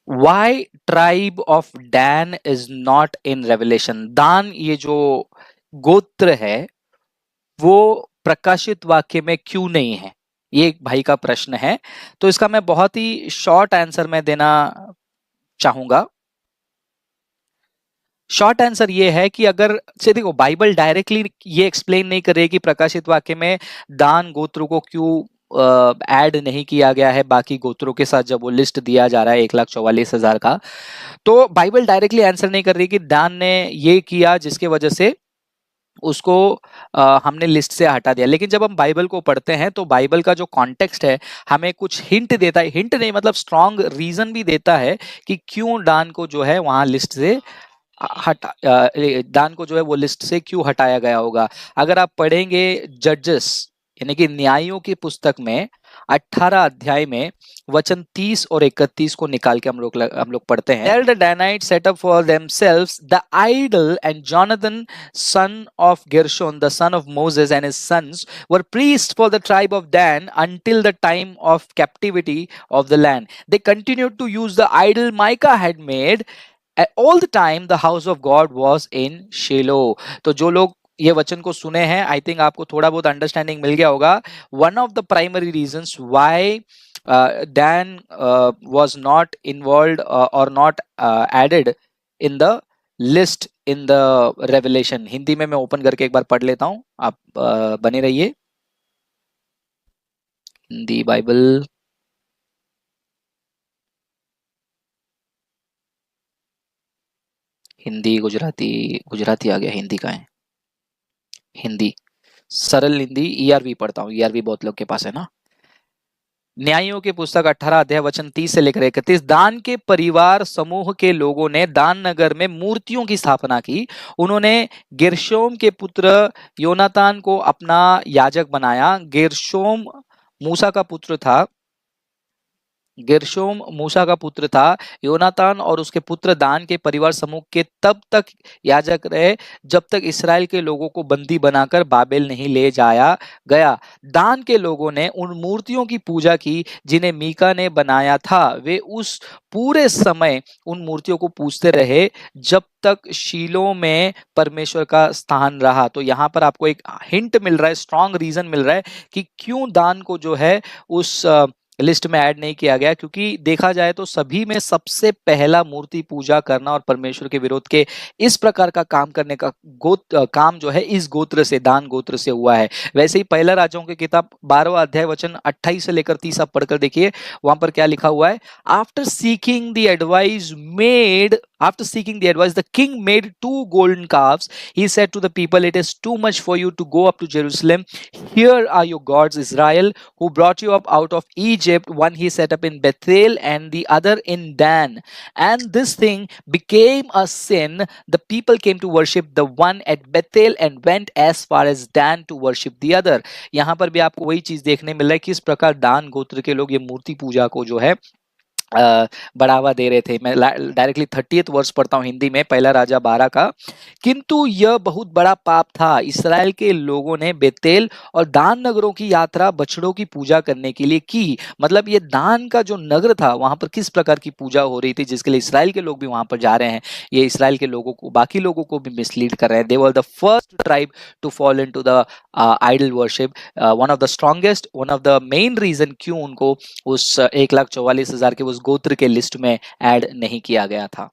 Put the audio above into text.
Y tribe of Dan is not in Revelation? दान ये जो गोत्र है वो प्रकाशित वाक्य में क्यों नहीं है? ये एक भाई का प्रश्न है। तो इसका मैं बहुत ही शॉर्ट आंसर में देना चाहूंगा। शॉर्ट आंसर ये है कि अगर से देखो, बाइबल डायरेक्टली ये एक्सप्लेन नहीं कर रही कि प्रकाशित वाक्य में दान गोत्रों को क्यों ऐड नहीं किया गया है बाकी गोत्रों के साथ, जब वो लिस्ट दिया जा रहा है 1,44,000 का। तो बाइबल डायरेक्टली आंसर नहीं कर रही कि दान ने ये किया जिसके वजह से उसको हमने लिस्ट से हटा दिया। लेकिन जब हम बाइबल को पढ़ते हैं तो बाइबल का जो कॉन्टेक्स्ट है हमें कुछ हिंट देता है, हिंट नहीं मतलब स्ट्रॉन्ग रीजन भी देता है कि क्यों दान को जो है वहां लिस्ट से दान को जो है वो लिस्ट से क्यों हटाया गया होगा। अगर आप पढ़ेंगे जजेस यानी कि न्यायों की पुस्तक में 18 अध्याय में वचन 30 और 31 को निकाल के हम लोग पढ़ते हैं। There the Danites set up for themselves the idol, and Jonathan son of Gershon the son of Moses and his sons were priests for the tribe of Dan until the time of captivity of the land. They continued to use the idol Micah had made all the time the house of God was in Shiloh. तो जो लोग ये वचन को सुने हैं, I think आपको थोड़ा बहुत अंडरस्टैंडिंग मिल गया होगा। One of the primary reasons why Dan was not involved or not added in the list in the revelation। Hindi में मैं ओपन करके एक बार पढ़ लेता हूं, आप बने रहिए। हिंदी बाइबल, हिंदी गुजराती, गुजराती आ गया, हिंदी का है, हिंदी सरल हिंदी ईआरवी पढ़ता हूँ, ईआरवी बहुत लोग के पास है ना। न्यायों की पुस्तक 18 अध्याय वचन 30 से लेकर 31। दान के परिवार समूह के लोगों ने दान नगर में मूर्तियों की स्थापना की। उन्होंने गेर्शोम के पुत्र योनातान को अपना याजक बनाया। गेर्शोम मूसा का पुत्र था, गेर्शोम मूसा का पुत्र था। योनातान और उसके पुत्र दान के परिवार समूह के तब तक याजक रहे जब तक इसराइल के लोगों को बंदी बनाकर बाबेल नहीं ले जाया गया। दान के लोगों ने उन मूर्तियों की पूजा की जिन्हें मीका ने बनाया था। वे उस पूरे समय उन मूर्तियों को पूजते रहे जब तक शीलो में परमेश्वर का स्थान रहा। तो यहाँ पर आपको एक हिंट मिल रहा है, स्ट्रॉन्ग रीजन मिल रहा है कि क्यों दान को जो है उस लिस्ट में ऐड नहीं किया गया। क्योंकि देखा जाए तो सभी में सबसे पहला मूर्ति पूजा करना और परमेश्वर के विरोध के इस प्रकार का काम करने का काम जो है इस गोत्र से, दान गोत्र से हुआ है। वैसे ही पहला राजाओं की किताब 12वां अध्याय वचन 28 से लेकर 30 आप पढ़कर देखिए, वहां पर क्या लिखा हुआ है। After seeking the advice, the king made 2 golden calves. He said to the people, "It is too much for you to go up to Jerusalem. Here are your gods, Israel, who brought you up out of Egypt." One he set up in Bethel and the other in Dan. And this thing became a sin. The people came to worship the one at Bethel and went as far as Dan to worship the other. यहाँ पर भी आपको वही चीज देखने मिल रहा है कि इस प्रकार दान गोत्र के लोग ये मूर्ति पूजा को जो है बढ़ावा दे रहे थे। मैं डायरेक्टली 30th वर्ष पढ़ता हूँ हिंदी में, पहला राजा 12 का। किंतु यह बहुत बड़ा पाप था। इसराइल के लोगों ने बेतेल और दान नगरों की यात्रा बछड़ों की पूजा करने के लिए की। मतलब ये दान का जो नगर था वहां पर किस प्रकार की पूजा हो रही थी जिसके लिए इसराइल के लोग भी वहां पर जा रहे हैं। ये इसराइल के लोगों को, बाकी लोगों को भी मिसलीड कर रहे हैं। They were the first tribe to fall into the idol worship. One of the strongest, one of the main reason क्यों उनको उस 1,44,000 के उस गोत्र के लिस्ट में ऐड नहीं किया गया था।